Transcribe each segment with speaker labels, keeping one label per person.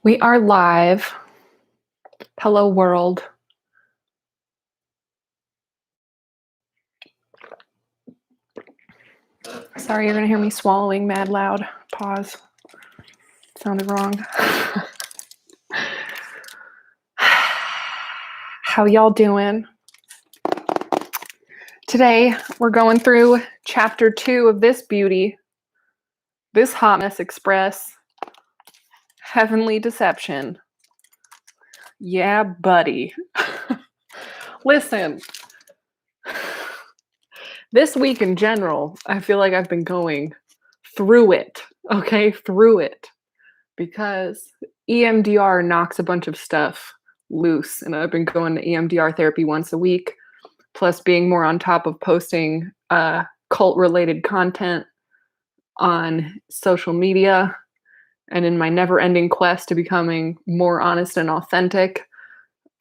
Speaker 1: We are live. Hello, world. Sorry, you're going to hear me swallowing mad loud. Pause. Sounded wrong. How y'all doing? Today, we're going through chapter 2 of this beauty, this Hot Mess Express, Heavenly Deception. Yeah, buddy. Listen, this week in general, I feel like I've been going through it, okay? Through it. Because EMDR knocks a bunch of stuff loose, and I've been going to EMDR therapy once a week, plus being more on top of posting cult-related content on social media, and in my never-ending quest to becoming more honest and authentic,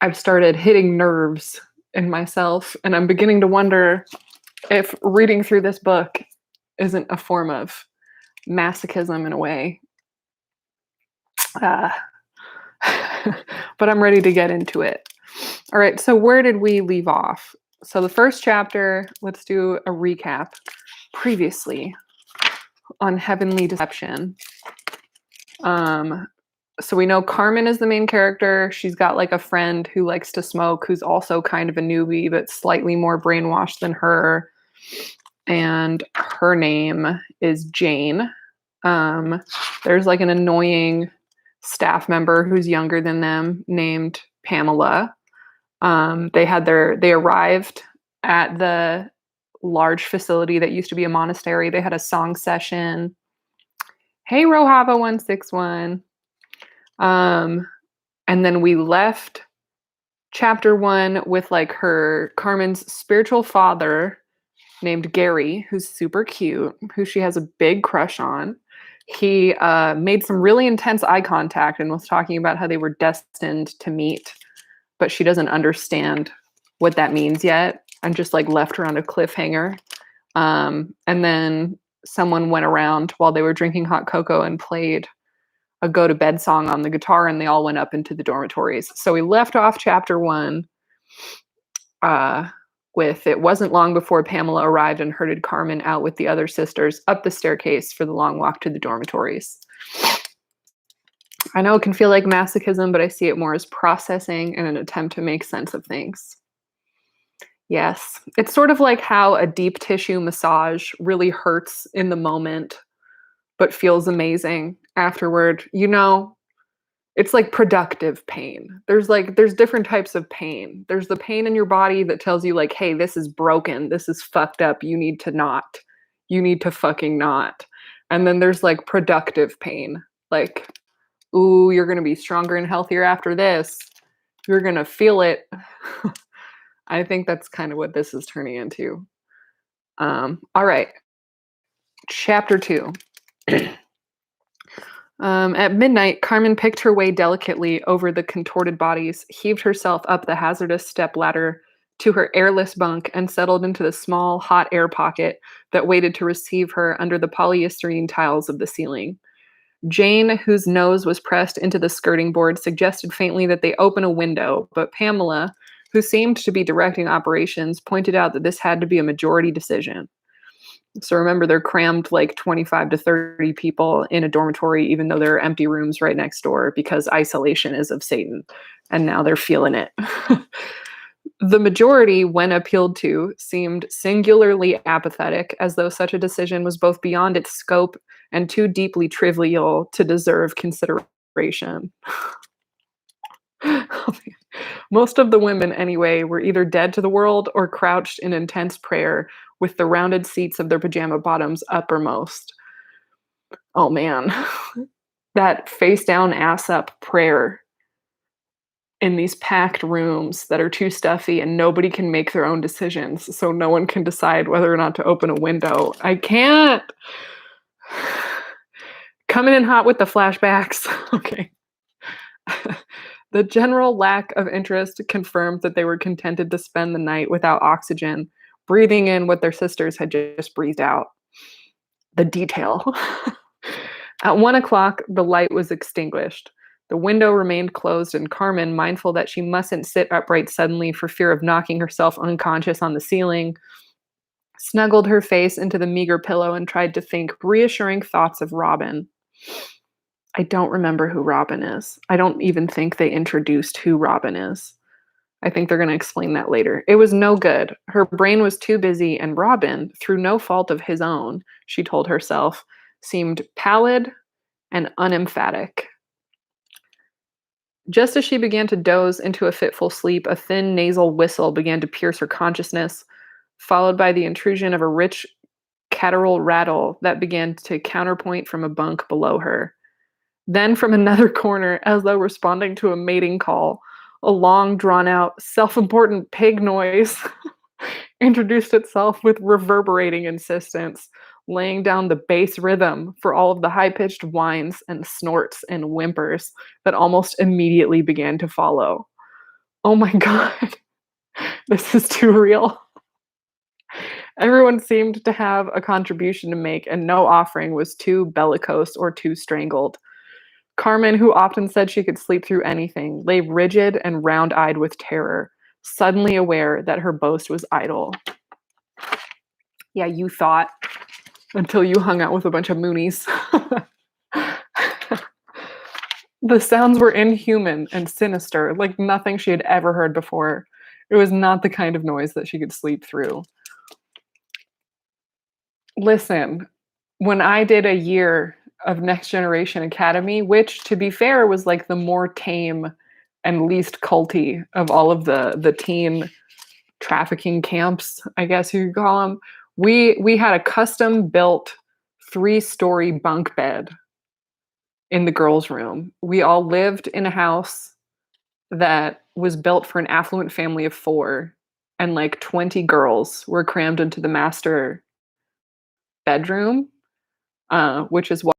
Speaker 1: I've started hitting nerves in myself, and I'm beginning to wonder if reading through this book isn't a form of masochism in a way. But I'm ready to get into it. All right, so where did we leave off? So the first chapter, let's do a recap. Previously on Heavenly Deception. So we know Carmen is the main character. She's got like a friend who likes to smoke, who's also kind of a newbie, but slightly more brainwashed than her. And her name is Jane. There's like an annoying staff member who's younger than them named Pamela. They arrived at the large facility that used to be a monastery. They had a song session. Hey, Rohava 161. And then we left chapter 1 with like Carmen's spiritual father named Gary, who's super cute, who she has a big crush on. He made some really intense eye contact and was talking about how they were destined to meet, but she doesn't understand what that means yet, and just like left her on a cliffhanger. And then someone went around while they were drinking hot cocoa and played a go to bed song on the guitar, and they all went up into the dormitories. So we left off chapter 1 with it wasn't long before Pamela arrived and herded Carmen out with the other sisters up the staircase for the long walk to the dormitories. I know it can feel like masochism, but I see it more as processing and an attempt to make sense of things. Yes, it's sort of like how a deep tissue massage really hurts in the moment, but feels amazing afterward. You know, it's like productive pain. There's different types of pain. There's the pain in your body that tells you like, hey, this is broken. This is fucked up. You need to not. You need to fucking not. And then there's like productive pain. Like, ooh, you're going to be stronger and healthier after this. You're going to feel it. I think that's kind of what this is turning into. All right. Chapter 2. At midnight, Carmen picked her way delicately over the contorted bodies, heaved herself up the hazardous stepladder to her airless bunk, and settled into the small, hot air pocket that waited to receive her under the polystyrene tiles of the ceiling. Jane, whose nose was pressed into the skirting board, suggested faintly that they open a window, but Pamela, who seemed to be directing operations, pointed out that this had to be a majority decision. So remember, they're crammed like 25 to 30 people in a dormitory, even though there are empty rooms right next door, because isolation is of Satan. And now they're feeling it. The majority, when appealed to, seemed singularly apathetic, as though such a decision was both beyond its scope and too deeply trivial to deserve consideration. Most of the women, anyway, were either dead to the world or crouched in intense prayer, with the rounded seats of their pajama bottoms uppermost. Oh man, that face down, ass up prayer in these packed rooms that are too stuffy and nobody can make their own decisions, so no one can decide whether or not to open a window. I can't. Coming in hot with the flashbacks. Okay. The general lack of interest confirmed that they were contented to spend the night without oxygen, breathing in what their sisters had just breathed out. The detail. At 1 o'clock, the light was extinguished. The window remained closed, and Carmen, mindful that she mustn't sit upright suddenly for fear of knocking herself unconscious on the ceiling, snuggled her face into the meager pillow and tried to think reassuring thoughts of Robin. I don't remember who Robin is. I don't even think they introduced who Robin is. I think they're going to explain that later. It was no good. Her brain was too busy, and Robin, through no fault of his own, she told herself, seemed pallid and unemphatic. Just as she began to doze into a fitful sleep, a thin nasal whistle began to pierce her consciousness, followed by the intrusion of a rich catarrhal rattle that began to counterpoint from a bunk below her. Then, from another corner, as though responding to a mating call, a long, drawn-out, self-important pig noise introduced itself with reverberating insistence, laying down the bass rhythm for all of the high-pitched whines and snorts and whimpers that almost immediately began to follow. Oh my god, this is too real. Everyone seemed to have a contribution to make, and no offering was too bellicose or too strangled. Carmen, who often said she could sleep through anything, lay rigid and round-eyed with terror, suddenly aware that her boast was idle. Yeah, you thought, until you hung out with a bunch of Moonies. The sounds were inhuman and sinister, like nothing she had ever heard before. It was not the kind of noise that she could sleep through. Listen, when I did a year of Next Generation Academy, which, to be fair, was like the more tame and least culty of all of the teen trafficking camps, I guess you could call them, we had a custom built 3-story bunk bed in the girls' room. We all lived in a house that was built for an affluent family of 4, and like 20 girls were crammed into the master bedroom, which is what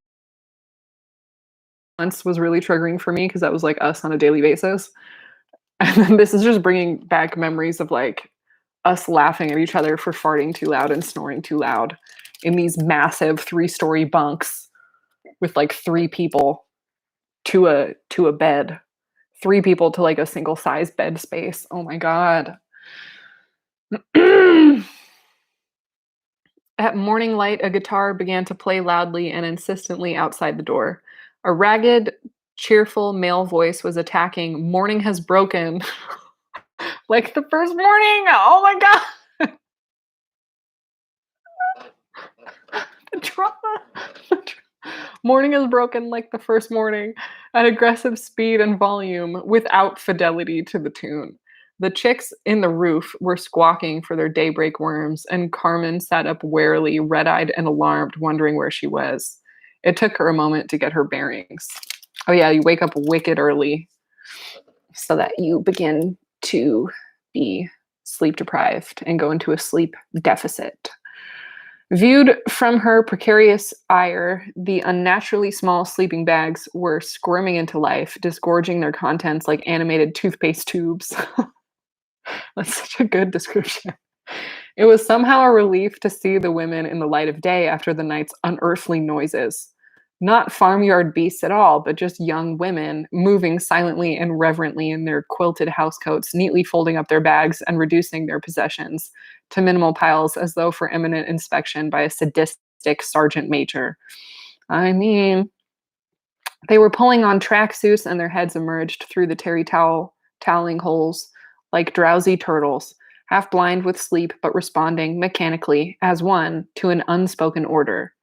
Speaker 1: once was really triggering for me because that was like us on a daily basis. And then this is just bringing back memories of like us laughing at each other for farting too loud and snoring too loud in these massive 3-story bunks with like 3 people to a bed, 3 people to like a single size bed space. Oh my god. At morning light, a guitar began to play loudly and insistently outside the door. A ragged, cheerful male voice was attacking "Morning Has Broken" like the first morning. Oh my god. The drama. Morning is broken like the first morning at aggressive speed and volume without fidelity to the tune. The chicks in the roof were squawking for their daybreak worms, and Carmen sat up warily, red-eyed and alarmed, wondering where she was. It took her a moment to get her bearings. Oh yeah, you wake up wicked early so that you begin to be sleep deprived and go into a sleep deficit. Viewed from her precarious ire, the unnaturally small sleeping bags were squirming into life, disgorging their contents like animated toothpaste tubes. That's such a good description. It was somehow a relief to see the women in the light of day after the night's unearthly noises. Not farmyard beasts at all, but just young women moving silently and reverently in their quilted housecoats, neatly folding up their bags and reducing their possessions to minimal piles as though for imminent inspection by a sadistic sergeant major. I mean, they were pulling on tracksuits and their heads emerged through the terry toweling holes like drowsy turtles, half blind with sleep but responding mechanically, as one, to an unspoken order.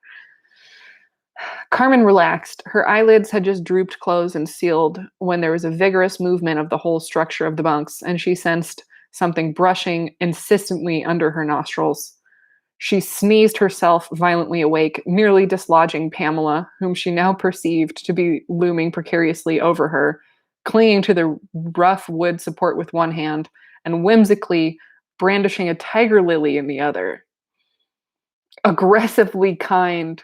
Speaker 1: Carmen relaxed. Her eyelids had just drooped closed and sealed when there was a vigorous movement of the whole structure of the bunks, and she sensed something brushing insistently under her nostrils. She sneezed herself violently awake, nearly dislodging Pamela, whom she now perceived to be looming precariously over her, clinging to the rough wood support with one hand and whimsically brandishing a tiger lily in the other. Aggressively kind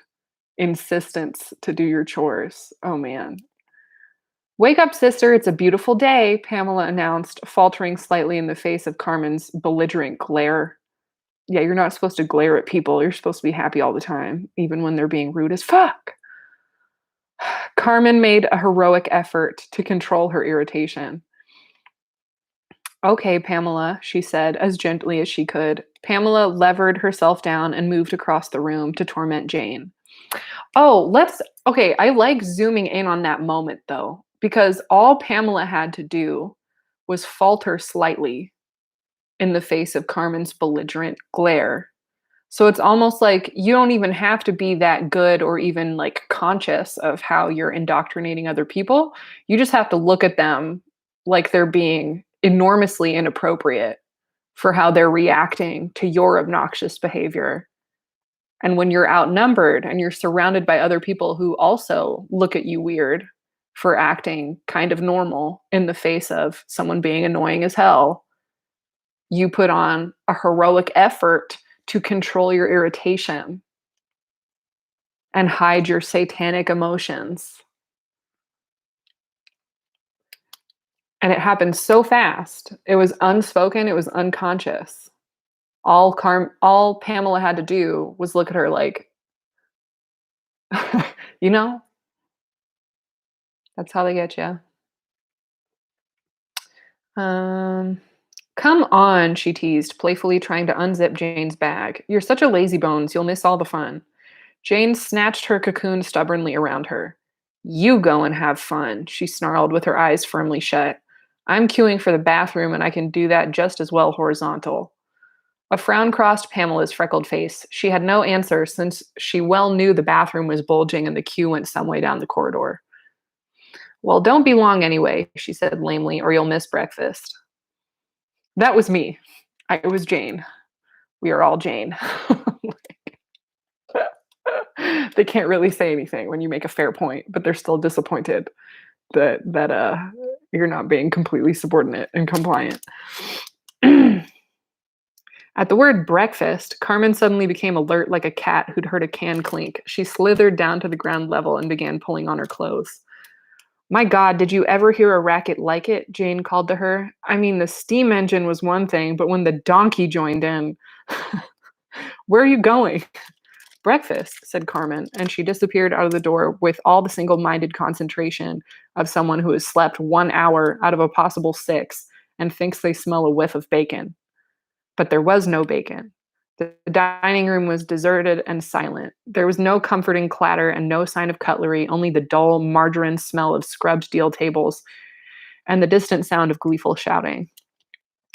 Speaker 1: insistence to do your chores. Oh man. Wake up, sister. It's a beautiful day, Pamela announced, faltering slightly in the face of Carmen's belligerent glare. Yeah, you're not supposed to glare at people. You're supposed to be happy all the time, even when they're being rude as fuck. Carmen made a heroic effort to control her irritation. Okay, Pamela, she said as gently as she could. Pamela levered herself down and moved across the room to torment Jane. Okay, I like zooming in on that moment though, because all Pamela had to do was falter slightly in the face of Carmen's belligerent glare. So it's almost like you don't even have to be that good or even like conscious of how you're indoctrinating other people. You just have to look at them like they're being enormously inappropriate for how they're reacting to your obnoxious behavior. And when you're outnumbered and you're surrounded by other people who also look at you weird for acting kind of normal in the face of someone being annoying as hell, you put on a heroic effort to control your irritation and hide your satanic emotions. And it happened so fast. It was unspoken, it was unconscious. All Pamela had to do was look at her like, you know, that's how they get you. Come on, she teased, playfully trying to unzip Jane's bag. You're such a lazy bones, you'll miss all the fun. Jane snatched her cocoon stubbornly around her. You go and have fun, she snarled with her eyes firmly shut. I'm queuing for the bathroom and I can do that just as well horizontal. A frown crossed Pamela's freckled face. She had no answer since she well knew the bathroom was bulging and the queue went some way down the corridor. Well, don't be long anyway, she said lamely, or you'll miss breakfast. That was me. I was Jane. We are all Jane. They can't really say anything when you make a fair point, but they're still disappointed that you're not being completely subordinate and compliant. At the word breakfast, Carmen suddenly became alert like a cat who'd heard a can clink. She slithered down to the ground level and began pulling on her clothes. My God, did you ever hear a racket like it? Jane called to her. I mean, the steam engine was one thing, but when the donkey joined in... Where are you going? Breakfast, said Carmen, and she disappeared out of the door with all the single-minded concentration of someone who has slept 1 hour out of a possible 6 and thinks they smell a whiff of bacon. But there was no bacon. The dining room was deserted and silent. There was no comforting clatter and no sign of cutlery, only the dull margarine smell of scrubbed deal tables and the distant sound of gleeful shouting.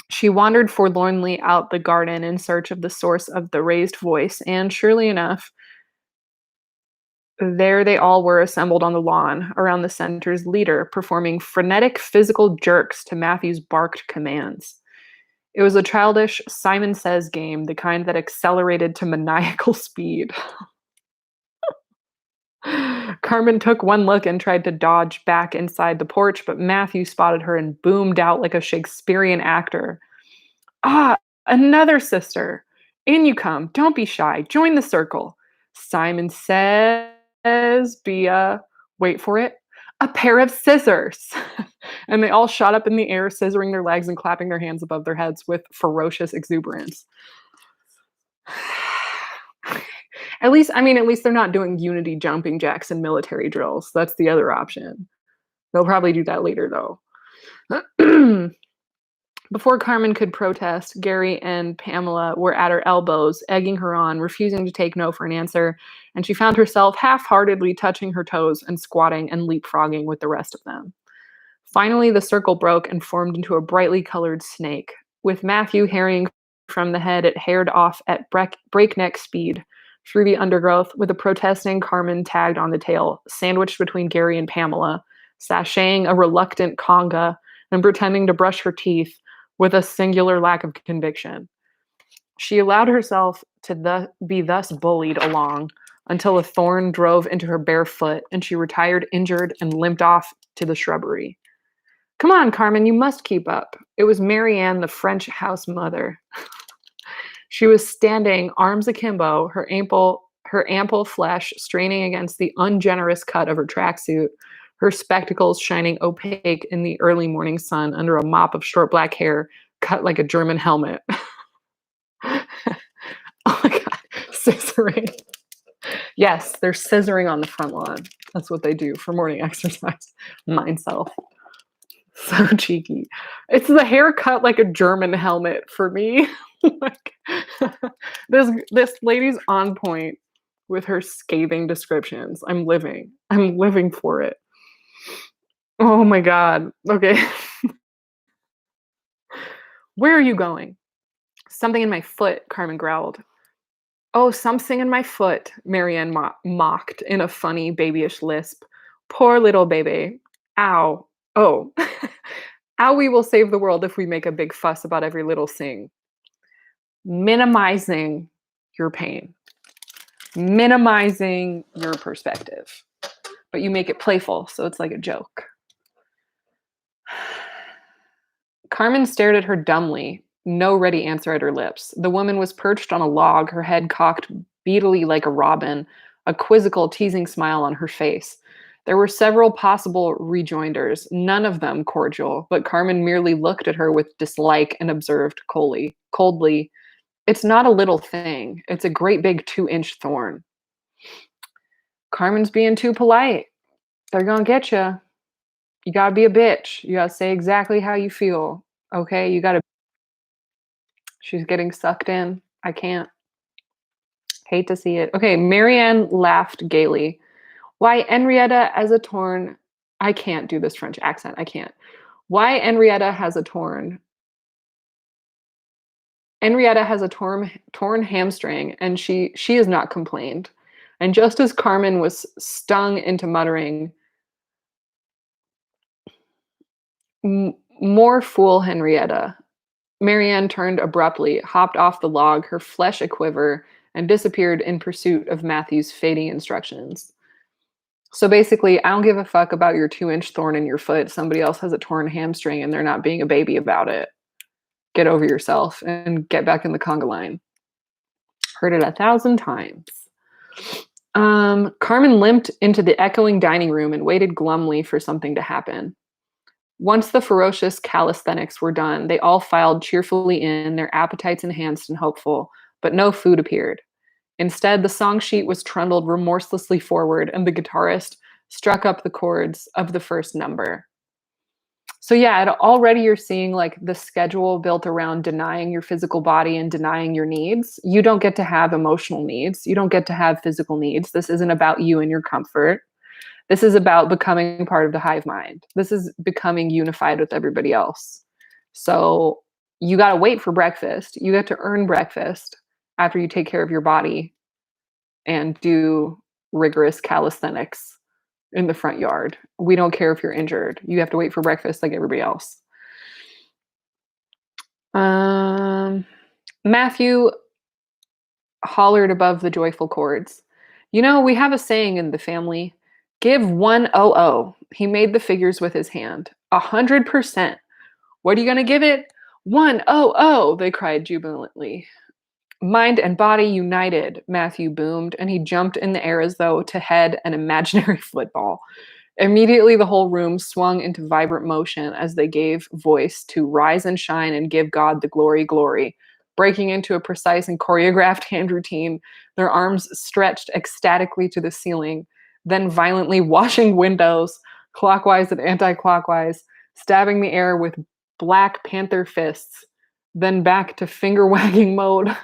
Speaker 1: She wandered forlornly out the garden in search of the source of the raised voice, and surely enough, there they all were assembled on the lawn around the center's leader, performing frenetic physical jerks to Matthew's barked commands. It was a childish Simon Says game, the kind that accelerated to maniacal speed. Carmen took one look and tried to dodge back inside the porch, but Matthew spotted her and boomed out like a Shakespearean actor. Ah, another sister. In you come. Don't be shy. Join the circle. Simon Says, wait for it, a pair of scissors. And they all shot up in the air, scissoring their legs and clapping their hands above their heads with ferocious exuberance. At least they're not doing unity jumping jacks and military drills. That's the other option. They'll probably do that later, though. Before Carmen could protest, Gary and Pamela were at her elbows, egging her on, refusing to take no for an answer, and she found herself half-heartedly touching her toes and squatting and leapfrogging with the rest of them. Finally, the circle broke and formed into a brightly colored snake. With Matthew harrying from the head, it haired off at breakneck speed through the undergrowth, with a protesting Carmen tagged on the tail, sandwiched between Gary and Pamela, sashaying a reluctant conga and pretending to brush her teeth with a singular lack of conviction. She allowed herself to be thus bullied along until a thorn drove into her bare foot, and she retired injured and limped off to the shrubbery. Come on, Carmen, you must keep up. It was Marianne, the French house mother. She was standing, arms akimbo, her ample flesh straining against the ungenerous cut of her tracksuit, her spectacles shining opaque in the early morning sun under a mop of short black hair cut like a German helmet. Oh my God, scissoring. Yes, they're scissoring on the front lawn. That's what they do for morning exercise. Myself. So cheeky. It's the haircut like a German helmet for me. Like, this lady's on point with her scathing descriptions. I'm living. I'm living for it. Oh my god. Okay. Where are you going? Something in my foot, Carmen growled. Oh, something in my foot, Marianne mocked in a funny, babyish lisp. Poor little baby. Ow. Oh. Ow, we will save the world if we make a big fuss about every little thing. Minimizing your pain, minimizing your perspective, but you make it playful, so it's like a joke. Carmen stared at her dumbly, no ready answer at her lips. The woman was perched on a log, her head cocked beetily like a robin, a quizzical, teasing smile on her face. There were several possible rejoinders, none of them cordial, but Carmen merely looked at her with dislike and observed coldly, "It's not a little thing. It's a great big 2-inch thorn." Carmen's being too polite. They're gonna get you. You gotta be a bitch. You gotta say exactly how you feel. Okay, you gotta. She's getting sucked in. I can't. Hate to see it. Okay, Marianne laughed gaily. Why, Henrietta as a torn. I can't do this French accent. I can't. Why Henrietta has a torn. Henrietta has a torn hamstring, and she has not complained. And just as Carmen was stung into muttering, More fool Henrietta," Marianne turned abruptly, hopped off the log, her flesh a quiver, and disappeared in pursuit of Matthew's fading instructions. So basically, I don't give a fuck about your 2-inch thorn in your foot. Somebody else has a torn hamstring and they're not being a baby about it. Get over yourself and get back in the conga line. Heard it 1,000 times. Carmen limped into the echoing dining room and waited glumly for something to happen. Once the ferocious calisthenics were done, they all filed cheerfully in, their appetites enhanced and hopeful, but no food appeared. Instead, the song sheet was trundled remorselessly forward, and the guitarist struck up the chords of the first number. So yeah, already you're seeing like the schedule built around denying your physical body and denying your needs. You don't get to have emotional needs. You don't get to have physical needs. This isn't about you and your comfort. This is about becoming part of the hive mind. This is becoming unified with everybody else. So you got to wait for breakfast. You get to earn breakfast after you take care of your body and do rigorous calisthenics in the front yard. We don't care if you're injured. You have to wait for breakfast like everybody else. Matthew hollered above the joyful chords. You know, we have a saying in the family. Give 100. He made the figures with his hand. 100%. What are you going to give it? 100, they cried jubilantly. Mind and body united, Matthew boomed, and he jumped in the air as though to head an imaginary football. Immediately, the whole room swung into vibrant motion as they gave voice to Rise and Shine and Give God the Glory, Glory. Breaking into a precise and choreographed hand routine, their arms stretched ecstatically to the ceiling, then violently washing windows, clockwise and anti-clockwise, stabbing the air with Black Panther fists, then back to finger-wagging mode.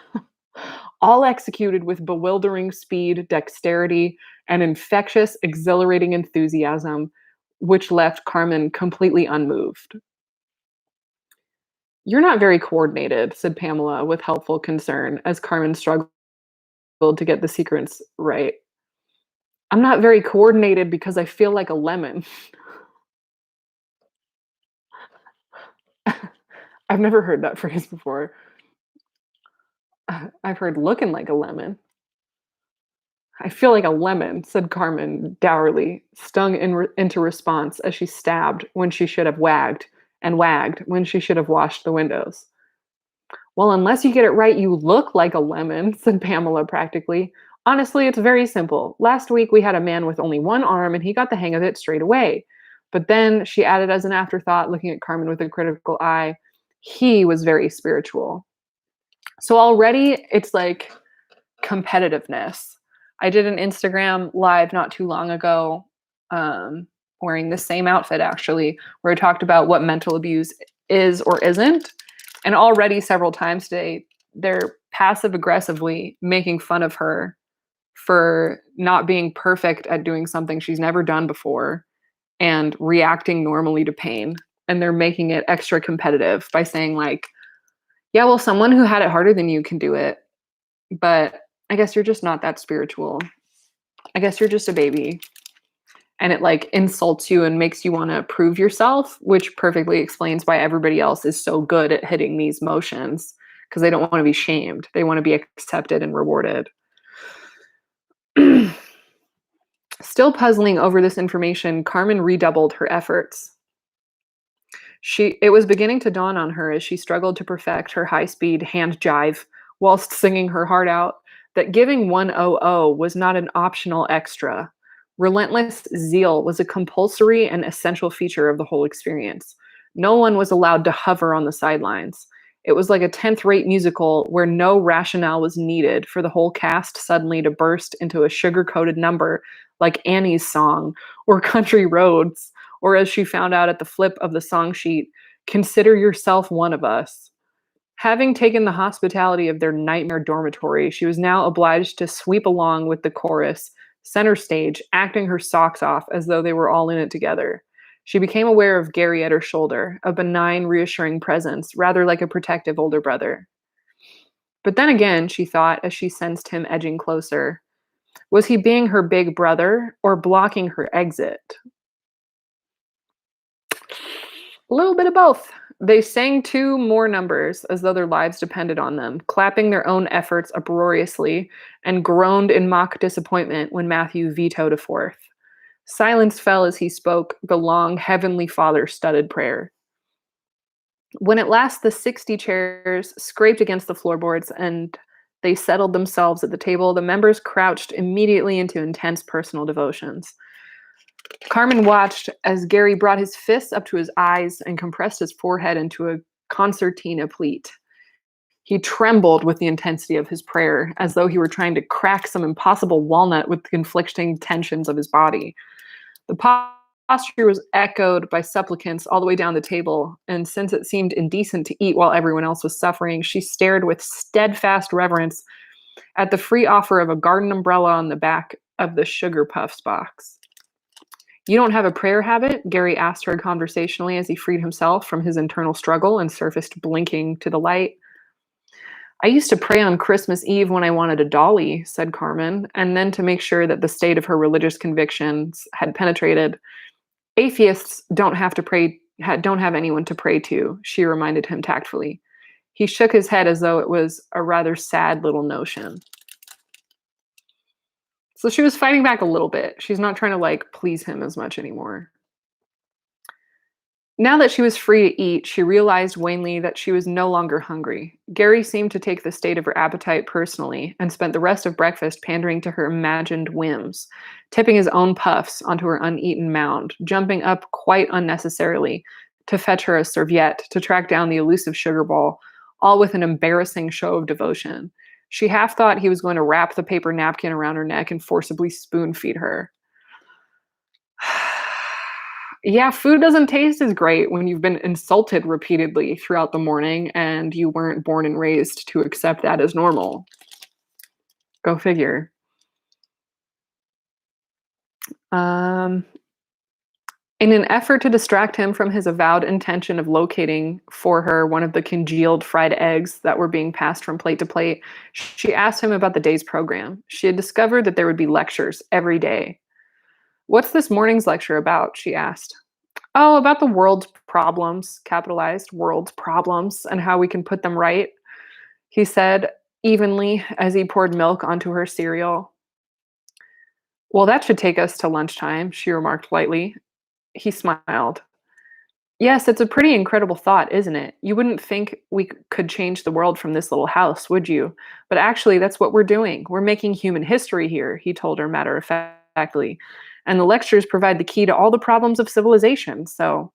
Speaker 1: All executed with bewildering speed, dexterity, and infectious, exhilarating enthusiasm, which left Carmen completely unmoved. You're not very coordinated, said Pamela with helpful concern as Carmen struggled to get the sequence right. I'm not very coordinated because I feel like a lemon. I've never heard that phrase before. I've heard looking like a lemon. I feel like a lemon, said Carmen dourly, stung into response as she stabbed when she should have wagged, and wagged when she should have washed the windows. Well, unless you get it right, you look like a lemon, said Pamela practically. Honestly, it's very simple. Last week we had a man with only one arm and he got the hang of it straight away. But then she added as an afterthought, looking at Carmen with a critical eye, he was very spiritual. So already it's like competitiveness. I did an Instagram live not too long ago um, wearing the same outfit, actually, where it talked about what mental abuse is or isn't. And already several times today, they're passive aggressively making fun of her for not being perfect at doing something she's never done before and reacting normally to pain. And they're making it extra competitive by saying, like, yeah, well, someone who had it harder than you can do it, but I guess you're just not that spiritual. I guess you're just a baby. And it like insults you and makes you want to prove yourself, which perfectly explains why everybody else is so good at hitting these motions, because they don't want to be shamed. They want to be accepted and rewarded. Still puzzling over this information, Carmen redoubled her efforts. It was beginning to dawn on her as she struggled to perfect her high-speed hand jive whilst singing her heart out that giving 100 was not an optional extra. Relentless zeal was a compulsory and essential feature of the whole experience. No one was allowed to hover on the sidelines. It was like a 10th-rate musical where no rationale was needed for the whole cast suddenly to burst into a sugar-coated number like Annie's song or Country Roads, or as she found out at the flip of the song sheet, consider yourself one of us. Having taken the hospitality of their nightmare dormitory, she was now obliged to sweep along with the chorus, center stage, acting her socks off as though they were all in it together. She became aware of Gary at her shoulder, a benign, reassuring presence, rather like a protective older brother. But then again, she thought as she sensed him edging closer, was he being her big brother or blocking her exit? A little bit of both. They sang 2 more numbers as though their lives depended on them, clapping their own efforts uproariously, and groaned in mock disappointment when Matthew vetoed a 4th. Silence fell as he spoke the long Heavenly Father studded prayer. When at last the 60 chairs scraped against the floorboards and they settled themselves at the table, the members crouched immediately into intense personal devotions. Carmen watched as Gary brought his fists up to his eyes and compressed his forehead into a concertina pleat. He trembled with the intensity of his prayer, as though he were trying to crack some impossible walnut with the conflicting tensions of his body. The posture was echoed by supplicants all the way down the table, and since it seemed indecent to eat while everyone else was suffering, she stared with steadfast reverence at the free offer of a garden umbrella on the back of the Sugar Puffs box. You don't have a prayer habit? Gary asked her conversationally as he freed himself from his internal struggle and surfaced blinking to the light. I used to pray on Christmas Eve when I wanted a dolly, said Carmen, and then to make sure that the state of her religious convictions had penetrated. Atheists don't have anyone to pray to, she reminded him tactfully. He shook his head as though it was a rather sad little notion. So she was fighting back a little bit. She's not trying to like please him as much anymore. Now that she was free to eat, she realized wanly that she was no longer hungry. Gary seemed to take the state of her appetite personally and spent the rest of breakfast pandering to her imagined whims, tipping his own puffs onto her uneaten mound, jumping up quite unnecessarily to fetch her a serviette to track down the elusive sugar ball, all with an embarrassing show of devotion. She half thought he was going to wrap the paper napkin around her neck and forcibly spoon feed her. Yeah, food doesn't taste as great when you've been insulted repeatedly throughout the morning and you weren't born and raised to accept that as normal. Go figure. In an effort to distract him from his avowed intention of locating for her one of the congealed fried eggs that were being passed from plate to plate, she asked him about the day's program. She had discovered that there would be lectures every day. What's this morning's lecture about? She asked. Oh, about the world's problems, capitalized world's problems, and how we can put them right, he said evenly as he poured milk onto her cereal. Well, that should take us to lunchtime, she remarked lightly. He smiled. Yes, it's a pretty incredible thought, isn't it? You wouldn't think we could change the world from this little house, would you? But actually, that's what we're doing. We're making human history here, he told her matter-of-factly. And the lectures provide the key to all the problems of civilization, so...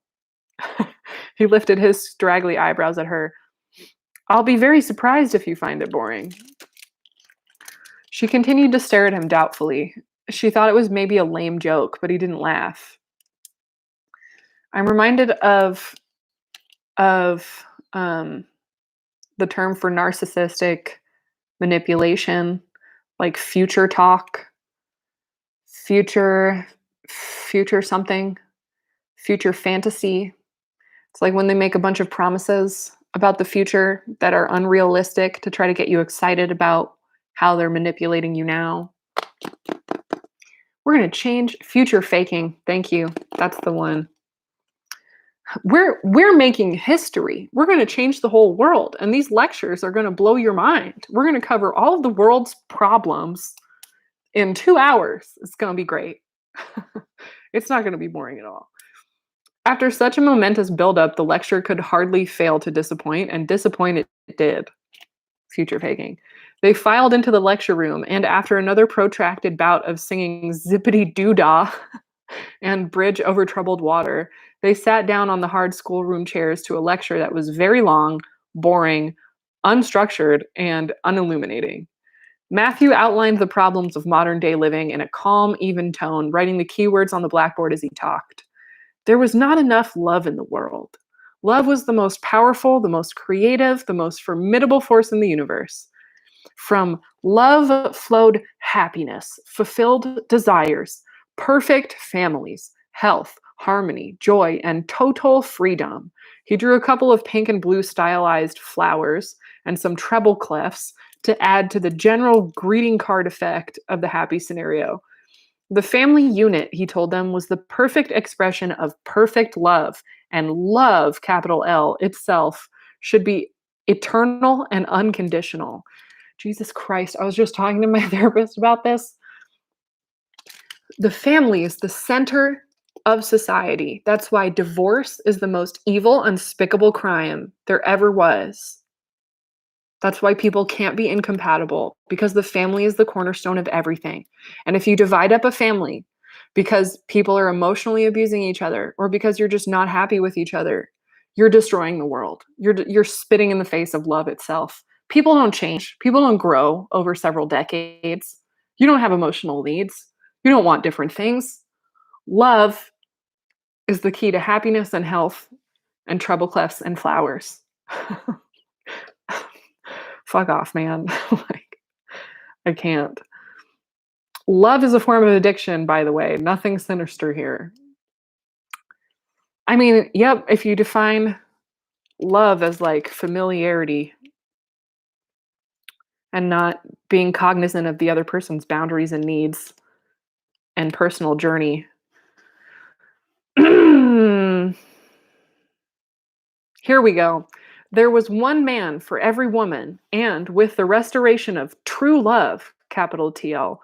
Speaker 1: He lifted his straggly eyebrows at her. I'll be very surprised if you find it boring. She continued to stare at him doubtfully. She thought it was maybe a lame joke, but he didn't laugh. I'm reminded of the term for narcissistic manipulation, like future talk, future future something, future fantasy. It's like when they make a bunch of promises about the future that are unrealistic to try to get you excited about how they're manipulating you now. We're going to change future faking. Thank you. That's the one. We're making history. We're going to change the whole world, and these lectures are going to blow your mind. We're going to cover all of the world's problems in 2 hours. It's going to be great. It's not going to be boring at all. After such a momentous buildup, the lecture could hardly fail to disappoint, and disappoint it did. Future faking. They filed into the lecture room, and after another protracted bout of singing Zippity Doo Dah and Bridge Over Troubled Water, they sat down on the hard schoolroom chairs to a lecture that was very long, boring, unstructured, and unilluminating. Matthew outlined the problems of modern day living in a calm, even tone, writing the keywords on the blackboard as he talked. There was not enough love in the world. Love was the most powerful, the most creative, the most formidable force in the universe. From love flowed happiness, fulfilled desires, perfect families, health, harmony, joy, and total freedom. He drew a couple of pink and blue stylized flowers and some treble clefs to add to the general greeting card effect of the happy scenario. The family unit, he told them, was the perfect expression of perfect love, and love, capital L, itself should be eternal and unconditional. Jesus Christ, I was just talking to my therapist about this. The family is the center of society. That's why divorce is the most evil, unspeakable crime there ever was. That's why people can't be incompatible, because the family is the cornerstone of everything. And if you divide up a family because people are emotionally abusing each other, or because you're just not happy with each other, you're destroying the world. You're spitting in the face of love itself. People don't change. People don't grow over several decades. You don't have emotional needs. You don't want different things. Love is the key to happiness and health and treble clefs and flowers. Fuck off, man. Like, I can't. Love is a form of addiction, by the way. Nothing sinister here. I mean, yep, if you define love as like familiarity and not being cognizant of the other person's boundaries and needs and personal journey. Here we go. There was one man for every woman, and with the restoration of true love, capital TL,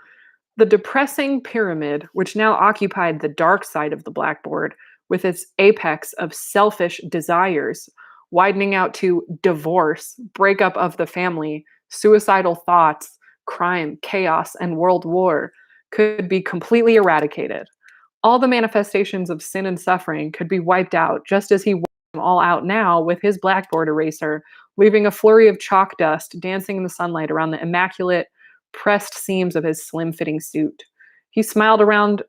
Speaker 1: the depressing pyramid, which now occupied the dark side of the blackboard, with its apex of selfish desires, widening out to divorce, breakup of the family, suicidal thoughts, crime, chaos, and world war, could be completely eradicated. All the manifestations of sin and suffering could be wiped out, just as he wiped them all out now with his blackboard eraser, leaving a flurry of chalk dust dancing in the sunlight around the immaculate, pressed seams of his slim-fitting suit. He smiled around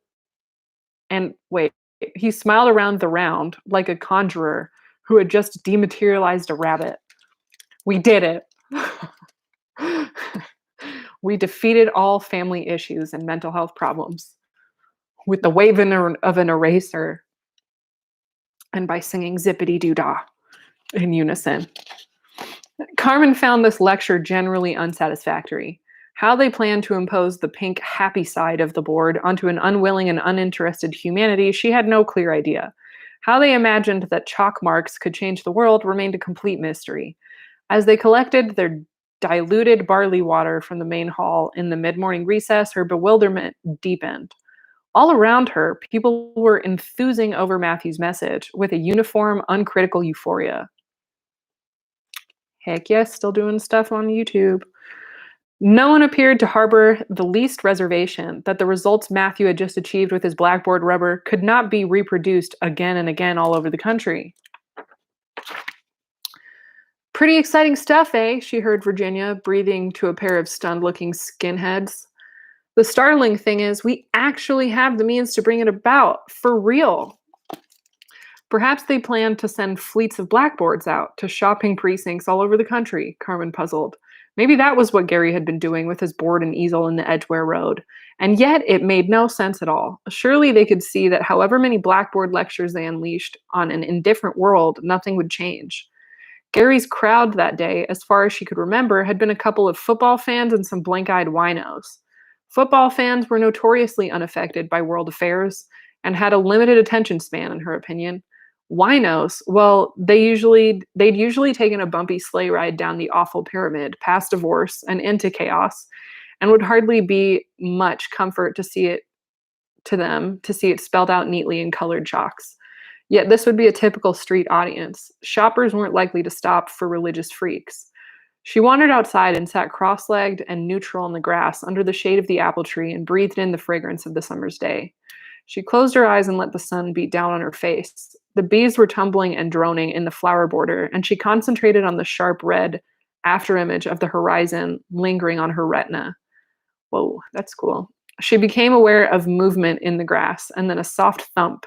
Speaker 1: he smiled around the round like a conjurer who had just dematerialized a rabbit. We did it. We defeated all family issues and mental health problems with the wave of an eraser and by singing Zippity Doo Dah in unison. Carmen found this lecture generally unsatisfactory. How they planned to impose the pink happy side of the board onto an unwilling and uninterested humanity, she had no clear idea. How they imagined that chalk marks could change the world remained a complete mystery. As they collected their diluted barley water from the main hall in the mid-morning recess, her bewilderment deepened. All around her, people were enthusing over Matthew's message with a uniform, uncritical euphoria. Heck yes, still doing stuff on YouTube. No one appeared to harbor the least reservation that the results Matthew had just achieved with his blackboard rubber could not be reproduced again and again all over the country. Pretty exciting stuff, eh? She heard Virginia breathing to a pair of stunned-looking skinheads. The startling thing is, we actually have the means to bring it about, for real. Perhaps they planned to send fleets of blackboards out to shopping precincts all over the country, Carmen puzzled. Maybe that was what Gary had been doing with his board and easel in the Edgware Road. And yet it made no sense at all. Surely they could see that however many blackboard lectures they unleashed on an indifferent world, nothing would change. Gary's crowd that day, as far as she could remember, had been a couple of football fans and some blank-eyed winos. Football fans were notoriously unaffected by world affairs and had a limited attention span, in her opinion. Winos, well, they'd usually taken a bumpy sleigh ride down the awful pyramid, past divorce and into chaos, and would hardly be much comfort to see it spelled out neatly in colored chalks. Yet this would be a typical street audience. Shoppers weren't likely to stop for religious freaks. She wandered outside and sat cross-legged and neutral in the grass under the shade of the apple tree and breathed in the fragrance of the summer's day. She closed her eyes and let the sun beat down on her face. The bees were tumbling and droning in the flower border, and she concentrated on the sharp red afterimage of the horizon lingering on her retina. Whoa, that's cool. She became aware of movement in the grass and then a soft thump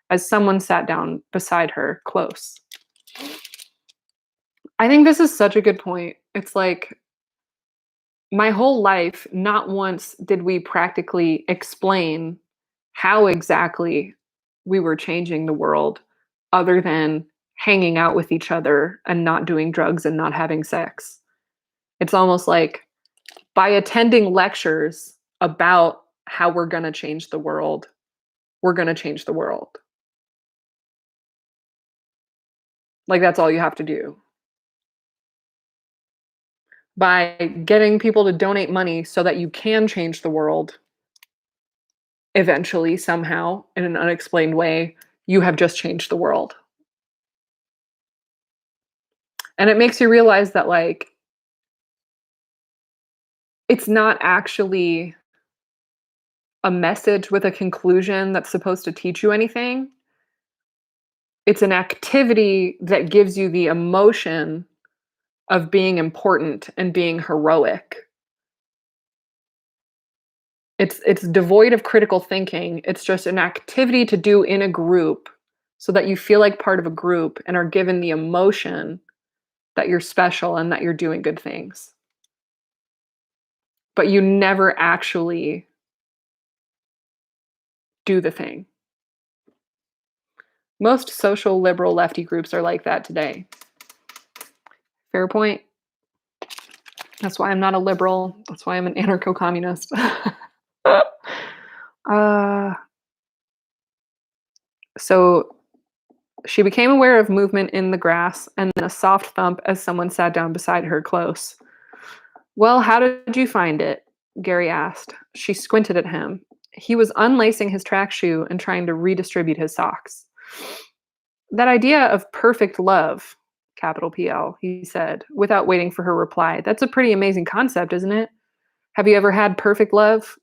Speaker 1: as someone sat down beside her, close. I think this is such a good point. It's like my whole life, not once did we practically explain how exactly we were changing the world other than hanging out with each other and not doing drugs and not having sex. It's almost like by attending lectures about how we're going to change the world, we're going to change the world. Like, that's all you have to do. By getting people to donate money so that you can change the world, eventually, somehow, in an unexplained way, you have just changed the world. And it makes you realize that, like, it's not actually a message with a conclusion that's supposed to teach you anything. It's an activity that gives you the emotion of being important and being heroic. It's devoid of critical thinking. It's just an activity to do in a group so that you feel like part of a group and are given the emotion that you're special and that you're doing good things. But you never actually do the thing. Most social liberal lefty groups are like that today. Fair point. That's why I'm not a liberal. That's why I'm an anarcho-communist. uh, so she became aware of movement in the grass and then a soft thump as someone sat down beside her close. Well, how did you find it? Gary asked. She squinted at him. He was unlacing his track shoe and trying to redistribute his socks. That idea of perfect love, capital PL, he said, without waiting for her reply. That's a pretty amazing concept, isn't it? Have you ever had perfect love?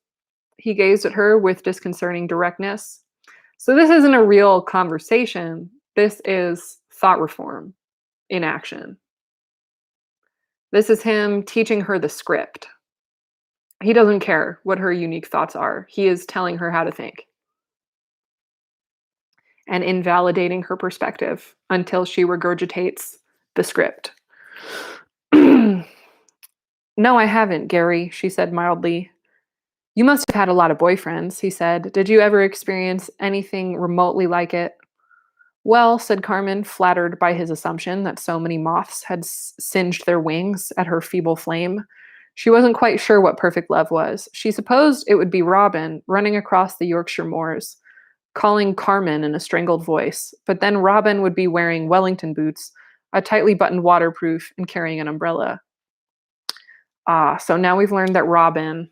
Speaker 1: He gazed at her with disconcerting directness. So this isn't a real conversation. This is thought reform in action. This is him teaching her the script. He doesn't care what her unique thoughts are. He is telling her how to think and invalidating her perspective until she regurgitates the script. No, I haven't, Gary, she said mildly. You must have had a lot of boyfriends, he said. Did you ever experience anything remotely like it? Well, said Carmen, flattered by his assumption that so many moths had singed their wings at her feeble flame. She wasn't quite sure what perfect love was. She supposed it would be Robin running across the Yorkshire moors, calling Carmen in a strangled voice, but then Robin would be wearing Wellington boots, a tightly buttoned waterproof, and carrying an umbrella. So now we've learned that Robin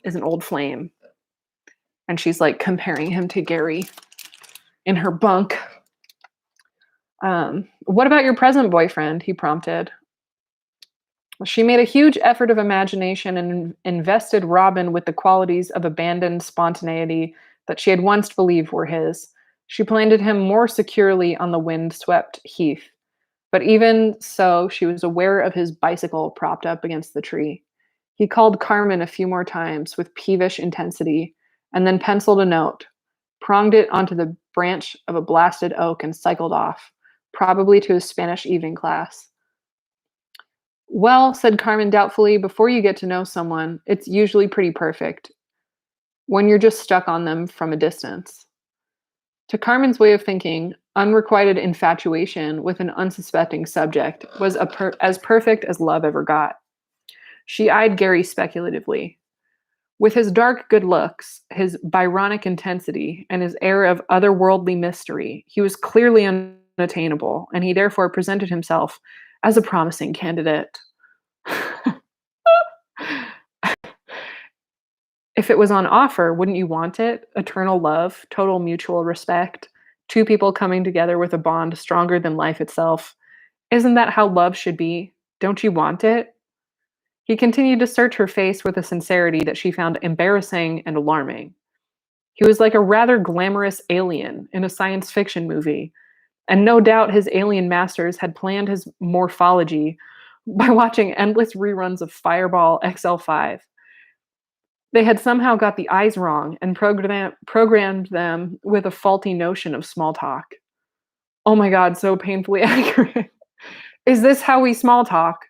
Speaker 1: is an old flame. And she's like comparing him to Gary in her bunk. What about your present boyfriend? He prompted. She made a huge effort of imagination and invested Robin with the qualities of abandoned spontaneity that she had once believed were his. She planted him more securely on the wind-swept heath. But even so, she was aware of his bicycle propped up against the tree. He called Carmen a few more times with peevish intensity, and then penciled a note, pronged it onto the branch of a blasted oak, and cycled off, probably to his Spanish evening class. Well, said Carmen doubtfully, before you get to know someone, it's usually pretty perfect when you're just stuck on them from a distance. To Carmen's way of thinking, unrequited infatuation with an unsuspecting subject was as perfect as love ever got. She eyed Gary speculatively. With his dark good looks, his Byronic intensity, and his air of otherworldly mystery, he was clearly unattainable, and he therefore presented himself as a promising candidate. If it was on offer, wouldn't you want it? Eternal love, total mutual respect, two people coming together with a bond stronger than life itself. Isn't that how love should be? Don't you want it? He continued to search her face with a sincerity that she found embarrassing and alarming. He was like a rather glamorous alien in a science fiction movie, and no doubt his alien masters had planned his morphology by watching endless reruns of Fireball XL5. They had somehow got the eyes wrong and programmed them with a faulty notion of small talk. Oh my God, so painfully accurate. Is this how we small talk?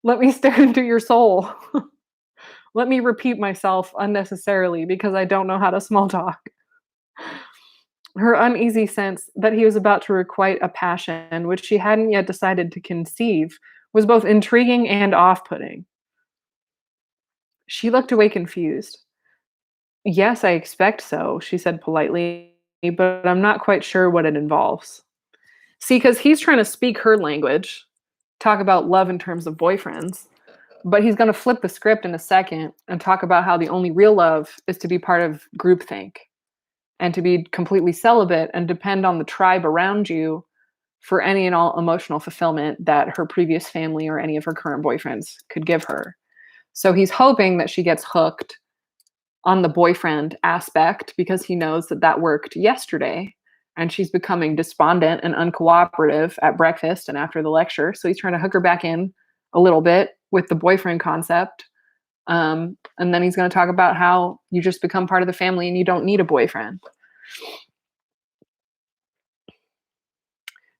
Speaker 1: Let me stare into your soul. Let me repeat myself unnecessarily because I don't know how to small talk. Her uneasy sense that he was about to requite a passion which she hadn't yet decided to conceive was both intriguing and off-putting. She looked away confused. Yes, I expect so, she said politely, but I'm not quite sure what it involves. See, because he's trying to speak her language, talk about love in terms of boyfriends, but he's going to flip the script in a second and talk about how the only real love is to be part of groupthink and to be completely celibate and depend on the tribe around you for any and all emotional fulfillment that her previous family or any of her current boyfriends could give her. So he's hoping that she gets hooked on the boyfriend aspect because he knows that that worked yesterday and she's becoming despondent and uncooperative at breakfast and after the lecture. So he's trying to hook her back in a little bit with the boyfriend concept. And then he's going to talk about how you just become part of the family and you don't need a boyfriend.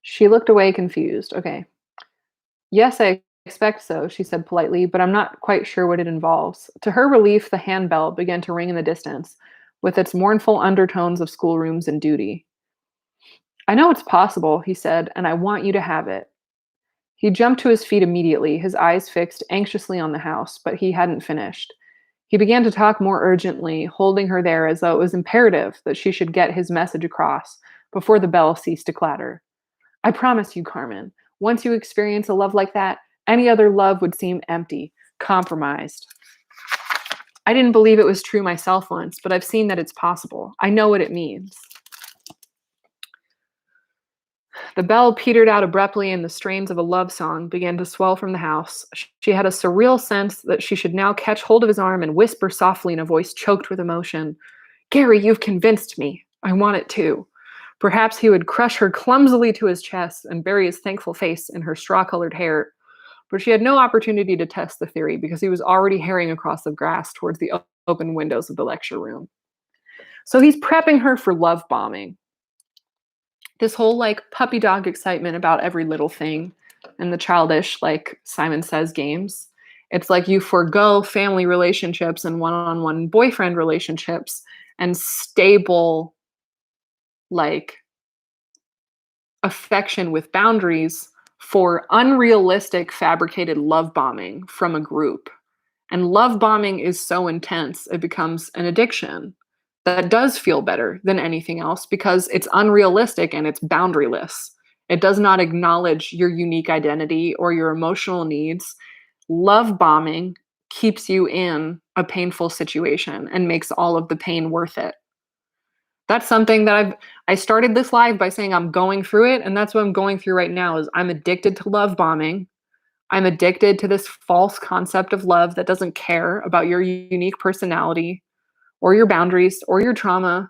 Speaker 1: She looked away confused. Okay. Yes, I expect so, she said politely, but I'm not quite sure what it involves. To her relief, the handbell began to ring in the distance, with its mournful undertones of schoolrooms and duty. I know it's possible, he said, and I want you to have it. He jumped to his feet immediately, his eyes fixed anxiously on the house, but he hadn't finished. He began to talk more urgently, holding her there as though it was imperative that she should get his message across before the bell ceased to clatter. I promise you, Carmen, once you experience a love like that, any other love would seem empty, compromised. I didn't believe it was true myself once, but I've seen that it's possible. I know what it means. The bell petered out abruptly and the strains of a love song began to swell from the house. She had a surreal sense that she should now catch hold of his arm and whisper softly in a voice choked with emotion, Gary, you've convinced me. I want it too. Perhaps he would crush her clumsily to his chest and bury his thankful face in her straw-colored hair. But she had no opportunity to test the theory because he was already herring across the grass towards the open windows of the lecture room. So he's prepping her for love bombing. This whole like puppy dog excitement about every little thing and the childish, like Simon Says games. It's like you forego family relationships and one-on-one boyfriend relationships and stable, like, affection with boundaries for unrealistic, fabricated love bombing from a group. And love bombing is so intense, it becomes an addiction that does feel better than anything else because it's unrealistic and it's boundaryless. It does not acknowledge your unique identity or your emotional needs. Love bombing keeps you in a painful situation and makes all of the pain worth it. That's something that I started this live by saying I'm going through it, and that's what I'm going through right now is I'm addicted to love bombing. I'm addicted to this false concept of love that doesn't care about your unique personality or your boundaries or your trauma